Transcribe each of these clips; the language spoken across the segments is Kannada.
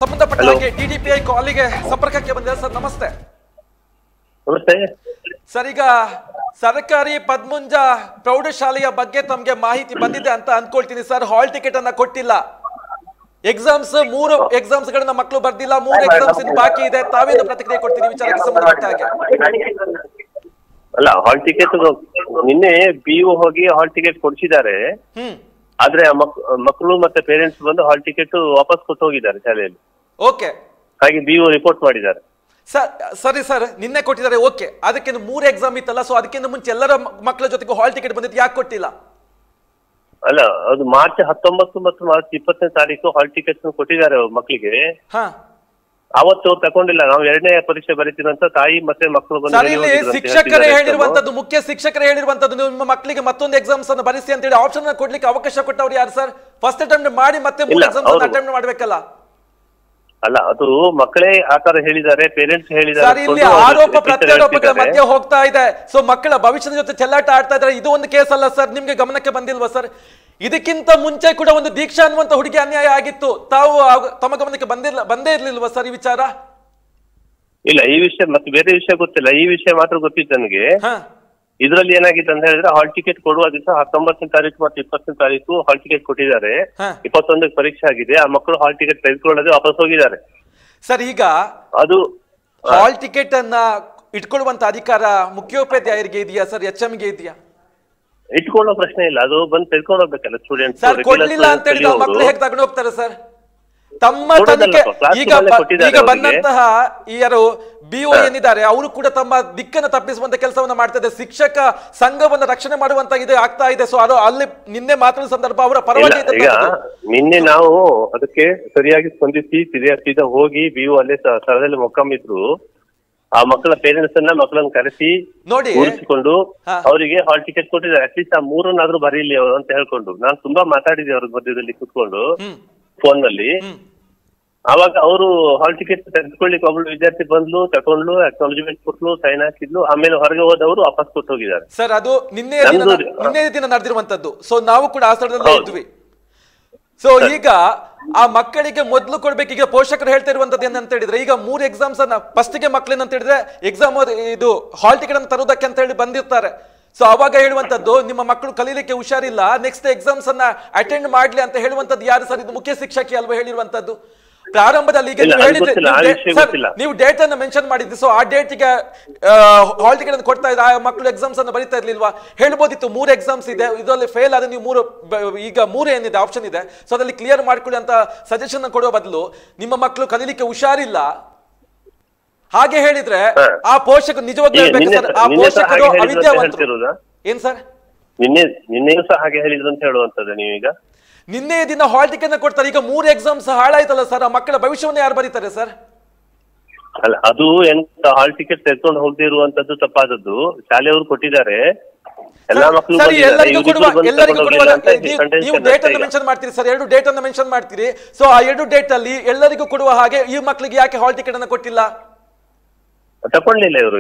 ಸಂಬಂಧಪಟ್ಟ ಹಾಗೆ ಡಿಡಿಪಿಐ ಕಾಲಿಗೆ ಸಂಪರ್ಕಕ್ಕೆ ಬಂದಿದೆ ಸರ್. ನಮಸ್ತೆ. ನಮಸ್ತೆ ಸರ್, ಈಗ ಸರ್ಕಾರಿ ಪದ್ಮುಂಜ ಪ್ರೌಢಶಾಲೆಯ ಬಗ್ಗೆ ತಮಗೆ ಮಾಹಿತಿ ಬಂದಿದೆ ಅಂತ ಅನ್ಕೊಳ್ತೀನಿ ಸರ್. ಹಾಲ್ ಟಿಕೆಟ್ ಅನ್ನ ಕೊಟ್ಟಿಲ್ಲ. ಮೂರು ಎಕ್ಸಾಮ್ಸ್ ಗಳನ್ನ ಮಕ್ಕಳು ಬರ್ದಿಲ್ಲ, 3 ಎಕ್ಸಾಮ್ಸ್ ಇನ್ನು ಬಾಕಿ ಇದೆ. ತಾವೇನು ಪ್ರತಿಕ್ರಿಯೆ ಕೊಡ್ತೀರಿ ವಿಚಾರಕ್ಕೆ ಸಂಬಂಧಪಟ್ಟ ಹಾಗೆ? ಅಲ್ಲ, ಹಾಲ್ ಟಿಕೆಟ್ ನಿನ್ನೆ ಬಿಒ ಹೋಗಿ ಹಾಲ್ ಟಿಕೆಟ್ ಕೊಡಿಸಿದ್ದಾರೆ. ಆದ್ರೆ ಮಕ್ಕಳು ಮತ್ತೆ ಪೇರೆಂಟ್ಸ್ ಬಂದು ಹಾಲ್ ಟಿಕೆಟ್ ವಾಪಸ್ ಕೊಟ್ಟು ಹೋಗಿದ್ದಾರೆ ಶಾಲೆಯಲ್ಲಿ. ಓಕೆ, ಹಾಗೆ ಬಿಒ ರಿಪೋರ್ಟ್ ಮಾಡಿದ್ದಾರೆ. ಸರಿ ಸರ್, ನಿನ್ನೆ ಕೊಟ್ಟಿದ್ದಾರೆ. ಓಕೆ, ಅದಕ್ಕಿಂತ 3 ಎಕ್ಸಾಮ್ ಇತ್ತಲ್ಲ, ಸೊ ಅದಕ್ಕಿಂತ ಮುಂಚೆ ಎಲ್ಲರ ಮಕ್ಕಳ ಜೊತೆಗೆ ಹಾಲ್ ಟಿಕೆಟ್ ಬಂದಿತ್ತು, ಯಾಕೆ ಕೊಟ್ಟಿಲ್ಲ? ಅಲ್ಲ, ಅದು ಮಾರ್ಚ್ 19 ಮತ್ತು ಮಾರ್ಚ್ 20ನೇ ತಾರೀಕು ಹಾಲ್ ಟಿಕೆಟ್ ಕೊಟ್ಟಿದ್ದಾರೆ ಮಕ್ಕಳಿಗೆ. ಅವತ್ತು ತಗೊಂಡಿಲ್ಲ. ನಾವು 2ನೇ ಪರೀಕ್ಷೆ ಬರೀತೀವಿ ಅಂತ ತಾಯಿ ಮತ್ತೆ ಮಕ್ಕಳು ಬಂದು ಶಿಕ್ಷಕರೇ ಹೇಳಿರುವಂತದ್ದು, ಮುಖ್ಯ ಶಿಕ್ಷಕರೇ ಹೇಳಿರುವಂತದ್ದು, ನಿಮ್ಮ ಮಕ್ಕಳಿಗೆ ಮತ್ತೊಂದು ಎಕ್ಸಾಮ್ಸ್ ಅನ್ನು ಬರೆಸಿ ಅಂತ ಹೇಳಿ ಆಪ್ಷನ್ ಕೊಡ್ಲಿಕ್ಕೆ ಅವಕಾಶ ಕೊಟ್ಟವ್ರು ಯಾರು ಸರ್? ಫಸ್ಟ್ ಅಟೆಂಪ್ಟ್ ಮಾಡಿ ಮತ್ತೆ 3 ಎಕ್ಸಾಮ್ಸ್ ಅಟೆಂಪ್ಟ್ ಮಾಡ್ಬೇಕಲ್ಲ? ಅಲ್ಲ, ಅದು ಮಕ್ಕಳೇ ಆತರ ಹೇಳಿದ್ದಾರೆ, ಪೇರೆಂಟ್ಸ್ ಹೇಳಿದ್ದಾರೆ. ಇಲ್ಲಿ ಆರೋಪ ಪ್ರತ್ಯಾರೋಪಗಳ ಮಧ್ಯೆ ಹೋಗ್ತಾ ಇದೆ. ಸೊ ಮಕ್ಕಳ ಭವಿಷ್ಯದ ಜೊತೆ ಚೆಲ್ಲಾಟ ಆಡ್ತಾ ಇದ್ದಾರೆ. ಇದು ಒಂದು ಕೇಸ್ ಅಲ್ಲ ಸರ್? ನಿಮ್ಗೆ ಗಮನಕ್ಕೆ ಬಂದಿಲ್ವಾ ಸರ್? ಇದಕ್ಕಿಂತ ಮುಂಚೆ ಕೂಡ ಒಂದು ದೀಕ್ಷಾ ಅನ್ನುವಂತ ಹುಡುಗಿ ಅನ್ಯಾಯ ಆಗಿತ್ತು. ತಾವು ತಮ್ಮ ಗಮನಕ್ಕೆ ಬಂದೇ ಇರ್ಲಿಲ್ವಾ ಸರ್ ಈ ವಿಚಾರ? ಇಲ್ಲ, ಈ ವಿಷಯ ಮತ್ತೆ ಬೇರೆ ವಿಷಯ ಗೊತ್ತಿಲ್ಲ. ಈ ವಿಷಯ ಮಾತ್ರ ಗೊತ್ತಿತ್ತು ನನಗೆ. ಇದ್ರಲ್ಲಿ ಏನಾಗಿತ್ತು ಅಂತ ಹೇಳಿದ್ರೆ, ಹಾಲ್ ಟಿಕೆಟ್ ಕೊಡುವ ದಿವಸ 19ನೇ ತಾರೀಕು ಮತ್ತು 20ನೇ ತಾರೀಕು ಹಾಲ್ ಟಿಕೆಟ್ ಕೊಟ್ಟಿದ್ದಾರೆ. 21ಕ್ಕೆ ಪರೀಕ್ಷೆ ಆಗಿದೆ. ಆ ಮಕ್ಕಳು ಹಾಲ್ ಟಿಕೆಟ್ ತೆಗೆದುಕೊಳ್ಳದೆ ವಾಪಸ್ ಹೋಗಿದ್ದಾರೆ ಸರ್. ಈಗ ಅದು ಹಾಲ್ ಟಿಕೆಟ್ ಅನ್ನ ಇಟ್ಕೊಳ್ಳುವಂತ ಅಧಿಕಾರ ಮುಖ್ಯೋಪಾಧ್ಯಾಯರಿಗೆ ಇದೆಯಾ ಸರ್? HMಗೆ ಇದೆಯಾ? ಇಟ್ಕೊಳ್ಳೋ ಪ್ರಶ್ನೆ ಇಲ್ಲ, ಅದು ಬಂದು ತೆಗೆದುಕೊಂಡು ಹೋಗ್ಬೇಕಲ್ಲ ಸ್ಟೂಡೆಂಟ್ಸ್. ಸರ್, ಕೊಡ್ಲಿಲ್ಲ ಅಂತ ಹೇಳಿ ಮಕ್ಕಳು ಹೇಗೆ ತಗೊಂಡು ಹೋಗ್ತಾರೆ ಸರ್? ತಮ್ಮ ತನಿಖೆ ಈಗ ಬಂದಂತಹ ಯಾರು ಬಿಒ ಏನಿದ್ದಾರೆ ಅವರು ಕೂಡ ತಮ್ಮ ದಿಕ್ಕನ್ನು ತಪ್ಪಿಸುವಂತ ಕೆಲಸವನ್ನ ಮಾಡ್ತಾ ಇದೆ. ಶಿಕ್ಷಕ ಸಂಘವನ್ನ ರಕ್ಷಣೆ ಮಾಡುವಂತ ಇದು ಆಗ್ತಾ ಇದೆ. ಸೊ ಅದು ಅಲ್ಲಿ ನಿನ್ನೆ ಮಾತಾಡಿದ ಸಂದರ್ಭ ಅವರ ಪರವಾಗಿ ನಿನ್ನೆ ನಾವು ಅದಕ್ಕೆ ಸರಿಯಾಗಿ ಸ್ಪಂದಿಸಿ ಸೀದಾ ಹೋಗಿ ಬಿಒ ಅಲ್ಲೇ ಸ್ಥಳದಲ್ಲಿ ಮೊಕ್ಕಾಮಿದ್ರು. ಆ ಮಕ್ಕಳ ಪೇರೆಂಟ್ಸ್ ಅನ್ನ ಮಕ್ಕಳನ್ನ ಕರೆಸಿ ನೋಡಿ ಕೂರಿಸಿಕೊಂಡು ಅವರಿಗೆ ಹಾಲ್ ಟಿಕೆಟ್ ಕೊಟ್ಟಿದ್ದಾರೆ. ಅಟ್ಲೀಸ್ಟ್ ಆ 3 ಬರೀಲಿ ಅವರು ಅಂತ ಹೇಳ್ಕೊಂಡು ನಾನು ತುಂಬಾ ಮಾತಾಡಿದೆ ಅವ್ರ ಮಧ್ಯದಲ್ಲಿ ಕುತ್ಕೊಂಡು ಫೋನ್ ನಲ್ಲಿ. ಆವಾಗ ಅವರು ಹಾಲ್ ಟಿಕೆಟ್ ತೆಗೆದುಕೊಳ್ಳಿಕ್ಕೆ ಒಬ್ಳು ವಿದ್ಯಾರ್ಥಿ ಬಂದ್ಲು, ತಗೊಂಡ್ಲು, ಅಕ್ನಾಲಜ್ಮೆಂಟ್ ಕೊಟ್ಲು, ಸೈನ್ ಹಾಕಿದ್ಲು. ಆಮೇಲೆ ಹೊರಗೆ ಹೋದವರು ವಾಪಸ್ ಕೊಟ್ಟು ಹೋಗಿದ್ದಾರೆ ಸರ್. ಅದು ನಿನ್ನೆ ದಿನ ನಡೆದಿರುವಂತದ್ದು. ಸೊ ನಾವು ಕೂಡ ಆ ಸ್ಥಳದಲ್ಲೇ ಇದ್ವಿ. ಸೊ ಈಗ ಆ ಮಕ್ಕಳಿಗೆ ಮೊದಲು ಕೊಡ್ಬೇಕು. ಈಗ ಪೋಷಕರು ಹೇಳ್ತಾ ಇರುವಂತದ್ದು ಏನಂತ ಹೇಳಿದ್ರೆ, ಈಗ 3 ಎಕ್ಸಾಮ್ಸ್ ಅನ್ನ ಫಸ್ಟ್ಗೆ ಮಕ್ಕಳೇನಂತ ಹೇಳಿದ್ರೆ ಎಕ್ಸಾಮ್ ಇದು ಹಾಲ್ ಟಿಕೆಟ್ ಅನ್ನು ತರುವುದಕ್ಕೆ ಅಂತ ಹೇಳಿ ಬಂದಿರ್ತಾರೆ. ಸೊ ಅವಾಗ ಹೇಳುವಂತದ್ದು, ನಿಮ್ಮ ಮಕ್ಕಳು ಕಲೀಲಿಕ್ಕೆ ಹುಷಾರಿಲ್ಲ, ನೆಕ್ಸ್ಟ್ ಎಕ್ಸಾಮ್ಸ್ ಅನ್ನ ಅಟೆಂಡ್ ಮಾಡ್ಲಿ ಅಂತ ಹೇಳುವಂತದ್ದು ಯಾರು ಸರ್? ಇದು ಮುಖ್ಯ ಶಿಕ್ಷಕಿ ಅಲ್ವಾ ಹೇಳಿರುವಂತದ್ದು? ಪ್ರಾರಂಭದಲ್ಲಿ ಈಗ ನೀವು ಡೇಟ್ ಅನ್ನು ಮೆನ್ಷನ್ ಮಾಡಿದ್ರಿ. ಸೊ ಆ ಡೇಟ್ಗೆ ಹಾಲ್ ಟಿಕೆಟ್ ಅನ್ನು ಕೊಡ್ತಾ ಇದ್ರೆ ಆ ಮಕ್ಕಳು ಎಕ್ಸಾಮ್ಸ್ ಅನ್ನು ಬರೀತಾ ಇರ್ಲಿಲ್ವಾ? ಹೇಳ್ಬೋದಿತ್ತು 3 ಎಕ್ಸಾಮ್ಸ್ ಇದೆ, ಇದರಲ್ಲಿ ಫೇಲ್ ಆದ್ರೆ ನೀವು 3 ಏನಿದೆ ಆಪ್ಷನ್ ಇದೆ, ಸೊ ಅದ್ರಲ್ಲಿ ಕ್ಲಿಯರ್ ಮಾಡ್ಕೊಳ್ಳಿ ಅಂತ ಸಜೆಷನ್ ಕೊಡುವ ಬದಲು ನಿಮ್ಮ ಮಕ್ಕಳು ಕಲೀಲಿಕ್ಕೆ ಹುಷಾರಿಲ್ಲ ಹಾಗೆ ಹೇಳಿದ್ರೆ ಆ ಪೋಷಕರು ನಿಜವಾಗ್ಲೂ ಹೇಳ್ಬೇಕು ಸರ್, ಆ ಪೋಷಕರು ಅವಿದ್ಯಾವಂತರು. ಏನ್ ಸರ್? ನಿನ್ನೆಯೂ ಸಹ ಹಾಗೆ ಹೇಳಿದ್ರು ಅಂತ ಹೇಳುವಂತದ್ದು ನೀವೀಗ? ನಿನ್ನೆ ದಿನ ಹಾಲ್ ಟಿಕೆಟ್ ಕೊಡ್ತಾರೆ. ಈಗ 3 ಎಕ್ಸಾಮ್ಸ್ ಹಾಳಾಯ್ತಲ್ಲ ಸರ್, ಆ ಮಕ್ಕಳ ಭವಿಷ್ಯವನ್ನು ಯಾರು ಬರೀತಾರೆ ಸರ್? ಅಲ್ಲ, ಅದು ಎಂತ ಹಾಲ್ ಟಿಕೆಟ್ ತೆಗೆದುಕೊಂಡು ಹೋಗದೆ ಇರುವಂತದ್ದು ತಪ್ಪಾದದ್ದು. ಶಾಲೆಯವರು ಕೊಟ್ಟಿದ್ದಾರೆ, ಎಲ್ಲಾ ಮಕ್ಕಳು ಎಲ್ಲರಿಗೂ ನೀವು ಡೇಟ್ ಅನ್ನು ಮೆನ್ಷನ್ ಮಾಡ್ತೀರಿ ಸರ್, 2 ಡೇಟ್ ಅನ್ನು ಮೆನ್ಷನ್ ಮಾಡ್ತೀರಿ. ಸೊ ಆ 2 ಡೇಟ್ ಅಲ್ಲಿ ಎಲ್ಲರಿಗೂ ಕೊಡುವ ಹಾಗೆ ಈ ಮಕ್ಕಳಿಗೆ ಯಾಕೆ ಹಾಲ್ ಟಿಕೆಟ್ ಅನ್ನು ಕೊಟ್ಟಿಲ್ಲ? ತಗೊಳ್ಳಿಲ್ಲ ಇವರು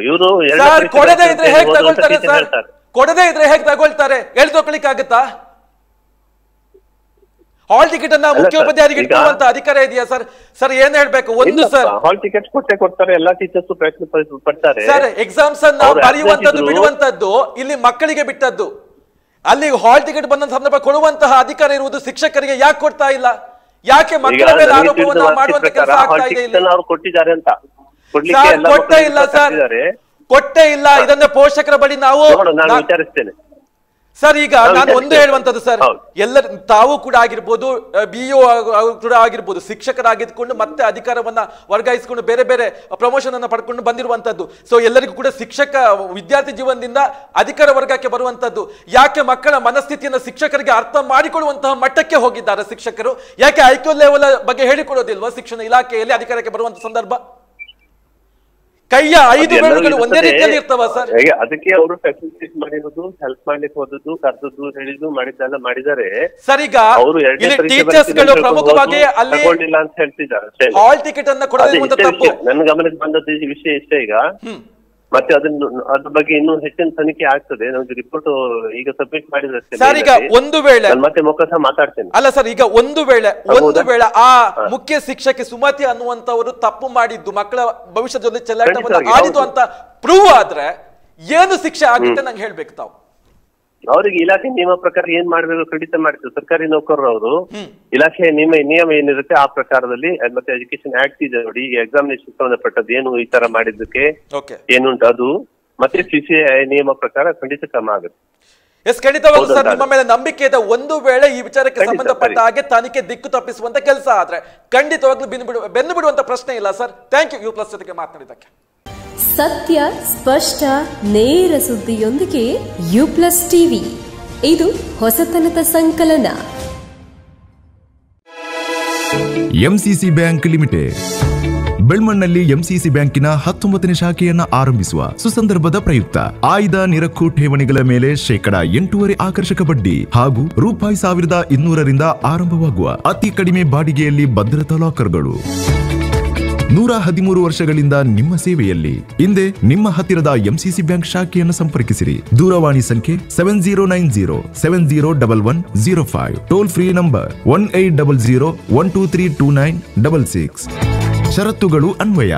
ಕೊಡದೇ ಇದ್ರೆ ಹೇಗೆ ತಗೊಳ್ತಾರೆ ಸರ್? ಕೊಡದೇ ಇದ್ರೆ ಹೇಗೆ ತಗೊಳ್ತಾರೆ? ಎಳ್ದೊಕ್ಲಿಕ್ಕೆ ಆಗುತ್ತಾ? ಹಾಲ್ ಟಿಕೆಟ್ ಅನ್ನ ಮುಖ್ಯೋಪಾಧ್ಯಾಯರಿಗೆ ಇಟ್ಟುವಂತ ಅಧಿಕಾರ ಇದೆಯಾ ಸರ್? ಸರ್ ಏನ್ ಹೇಳ್ಬೇಕು? ಒಂದು ಸರ್, ಹಾಲ್ ಟಿಕೆಟ್ ಕೊಡ್ತಾರೆ, ಎಲ್ಲಾ ಟೀಚರ್ಸ್ ಪ್ರಯತ್ನ ಪಡ್ತಾರೆ ಸರ್. ಎಕ್ಸಾಮ್ಸ್ ಅನ್ನ ಬರೆಯುವಂತದ್ದು ಬಿಡುವಂತದ್ದು ಇಲ್ಲಿ ಮಕ್ಕಳಿಗೆ ಬಿಟ್ಟದ್ದು. ಅಲ್ಲಿ ಹಾಲ್ ಟಿಕೆಟ್ ಬಂದ ಸಂದರ್ಭ ಕೊಡುವಂತಹ ಅಧಿಕಾರ ಇರುವುದು ಶಿಕ್ಷಕರಿಗೆ. ಯಾಕೆ ಕೊಡ್ತಾ ಇಲ್ಲ? ಯಾಕೆ ಮಕ್ಕಳ ಮೇಲೆ ಆರೋಪವನ್ನ ಮಾಡುವಂತ ಕೆಲಸ ಆಗ್ತಾ ಇದೆ ಇಲ್ಲಿ? ಕೊಟ್ಟಿದ್ದಾರೆ ಅಂತ ಕೊಟ್ಟೇ ಇಲ್ಲ ಸರ್, ಕೊಟ್ಟೇ ಇಲ್ಲ. ಇದನ್ನೇ ಪೋಷಕರ ಬಳಿ ನಾವು ವಿಚಾರಿಸ್ತೇನೆ ಸರ್. ಈಗ ನಾನು ಒಂದು ಹೇಳುವಂತದ್ದು ಸರ್, ತಾವು ಕೂಡ ಆಗಿರ್ಬೋದು, ಬಿಇಒ ಕೂಡ ಆಗಿರ್ಬೋದು, ಶಿಕ್ಷಕರಾಗಿದ್ಕೊಂಡು ಮತ್ತೆ ಅಧಿಕಾರವನ್ನ ವರ್ಗಾಯಿಸಿಕೊಂಡು ಬೇರೆ ಬೇರೆ ಪ್ರಮೋಷನ್ ಅನ್ನ ಪಡ್ಕೊಂಡು ಬಂದಿರುವಂತದ್ದು. ಸೊ ಎಲ್ಲರಿಗೂ ಕೂಡ ಶಿಕ್ಷಕ ವಿದ್ಯಾರ್ಥಿ ಜೀವನದಿಂದ ಅಧಿಕಾರ ವರ್ಗಕ್ಕೆ ಬರುವಂತದ್ದು. ಯಾಕೆ ಮಕ್ಕಳ ಮನಸ್ಥಿತಿಯನ್ನು ಶಿಕ್ಷಕರಿಗೆ ಅರ್ಥ ಮಾಡಿಕೊಳ್ಳುವಂತಹ ಮಟ್ಟಕ್ಕೆ ಹೋಗಿದ್ದಾರೆ ಶಿಕ್ಷಕರು? ಯಾಕೆ ಐಕ್ಯೂ ಲೆವೆಲ್ ಬಗ್ಗೆ ಹೇಳಿಕೊಡೋದಿಲ್ವಾ ಶಿಕ್ಷಣ ಇಲಾಖೆಯಲ್ಲಿ ಅಧಿಕಾರಕ್ಕೆ ಬರುವಂತ ಸಂದರ್ಭ? ಕೈಯ 5 ಬೆರಳುಗಳು ಒಂದೇ ರೀತಿಯಲ್ಲಿ ಇರ್ತವ ಸರ್? ಅದಕ್ಕೆ ಅವರು ಫೆಸಿಲಿಟೀಸ್ ಮಾಡಿರೋದು, ಹೆಲ್ಪ್ ಮಾಡ್ಲಿಕ್ಕೆ ಹೋದದ್ದು, ಕರೆದದ್ದು, ಹೇಳಿದ್ದು, ಮಾಡಿದ್ದಾರೆ ಸರ್. ಈಗ ಟೀಚರ್ಸ್ ಗಳು ಪ್ರಮುಖವಾಗಿ ಅಲ್ಲಿ ಅಂತ ಹೇಳ್ತಿದ್ದಾರೆ. ಹಾಲ್ ಟಿಕೆಟ್ ಅನ್ನ ಕೊಡೋದು ತಪ್ಪು. ನನ್ನ ಗಮನಕ್ಕೆ ಬಂದದ್ದು ಈ ವಿಷಯ ಇಷ್ಟೇ. ಈಗ ಮತ್ತೆ ಅದ್ರ ಬಗ್ಗೆ ಇನ್ನೂ ಹೆಚ್ಚಿನ ತನಿಖೆ ಆಗ್ತದೆ. ನಮ್ಗೆ ರಿಪೋರ್ಟ್ ಈಗ ಸಬ್ಮಿಟ್ ಮಾಡಿದ್ರೆ ಸರ್, ಈಗ ಒಂದು ವೇಳೆ ಮತ್ತೆ ಮೊಕಸ ಮಾತಾಡ್ತೇನೆ. ಅಲ್ಲ ಸರ್, ಈಗ ಒಂದು ವೇಳೆ ಆ ಮುಖ್ಯ ಶಿಕ್ಷಕಿ ಸುಮತಿ ಅನ್ನುವಂತವರು ತಪ್ಪು ಮಾಡಿದ್ದು, ಮಕ್ಕಳ ಭವಿಷ್ಯದ ಜೊತೆ ಚೆಲ್ಲಾಟವನ್ನು ಆಡಿದ್ದು ಅಂತ ಪ್ರೂವ್ ಆದ್ರೆ ಏನು ಶಿಕ್ಷೆ ಆಗುತ್ತೆ ನಂಗೆ ಹೇಳ್ಬೇಕು ತಾವು. ಅವ್ರಿಗೆ ಇಲಾಖೆ ನಿಯಮ ಪ್ರಕಾರ ಏನ್ ಮಾಡ್ಬೇಕು ಖಂಡಿತ ಮಾಡ್ತೀವಿ. ಸರ್ಕಾರಿ ನೌಕರರು ಅವರು ಇಲಾಖೆಯ ನಿಯಮ ಏನಿರುತ್ತೆ ಆ ಪ್ರಕಾರದಲ್ಲಿ, ಮತ್ತೆ ಎಜುಕೇಶನ್ ಆಕ್ಟ್ ಇದೆ ನೋಡಿ, ಈಗ ಎಕ್ಸಾಮಿನೇಷನ್ ಸಂಬಂಧಪಟ್ಟದ್ದು ಏನು ಈ ತರ ಮಾಡಿದ್ದಕ್ಕೆ ಏನುಂಟು ಅದು, ಮತ್ತೆ CCI ನಿಯಮ ಪ್ರಕಾರ ಖಂಡಿತ ಕ್ರಮ ಆಗುತ್ತೆ. ಎಸ್, ಖಂಡಿತವಾಗ್ಲೂ ಸರ್, ನಿಮ್ಮ ಮೇಲೆ ನಂಬಿಕೆ ಇದೆ. ಒಂದು ವೇಳೆ ಈ ವಿಚಾರಕ್ಕೆ ಸಂಬಂಧಪಟ್ಟ ಹಾಗೆ ತನಿಖೆ ದಿಕ್ಕು ತಪ್ಪಿಸುವಂತ ಕೆಲಸ ಆದ್ರೆ ಖಂಡಿತವಾಗ್ಲೂ ಬೆನ್ನು ಬಿಡುವಂತ ಪ್ರಶ್ನೆ ಇಲ್ಲ ಸರ್. ಥ್ಯಾಂಕ್ ಯು U+ ಜೊತೆಗೆ ಮಾತನಾಡಿದ್ದಕ್ಕೆ. ಸತ್ಯ, ಸ್ಪಷ್ಟ, ನೇರ ಸುದ್ದಿಯೊಂದಿಗೆ U+ TV. ಇದು ಹೊಸತನದ ಸಂಕಲನ. MCC ಬ್ಯಾಂಕ್ ಲಿಮಿಟೆಡ್ ಬೆಳ್ಮಣ್ಣಲ್ಲಿ MCC ಬ್ಯಾಂಕಿನ 19ನೇ ಶಾಖೆಯನ್ನ ಆರಂಭಿಸುವ ಸುಸಂದರ್ಭದ ಪ್ರಯುಕ್ತ ಆಯ್ದ ನಿರಕ್ಕು ಠೇವಣಿಗಳ ಮೇಲೆ ಶೇಕಡ 8.5% ಆಕರ್ಷಕ ಬಡ್ಡಿ ಹಾಗೂ ₹1,200ರಿಂದ ಆರಂಭವಾಗುವ ಅತಿ ಕಡಿಮೆ ಬಾಡಿಗೆಯಲ್ಲಿ ಭದ್ರತಾ ಲಾಕರ್ಗಳು. 113 ವರ್ಷಗಳಿಂದ ನಿಮ್ಮ ಸೇವೆಯಲ್ಲಿ. ಹಿಂದೆ ನಿಮ್ಮ ಹತ್ತಿರದ MCC ಬ್ಯಾಂಕ್ ಶಾಖೆಯನ್ನು ಸಂಪರ್ಕಿಸಿರಿ. ದೂರವಾಣಿ ಸಂಖ್ಯೆ 7090701105. Toll free number 1800 1232966. ಷರತ್ತುಗಳು ಅನ್ವಯ.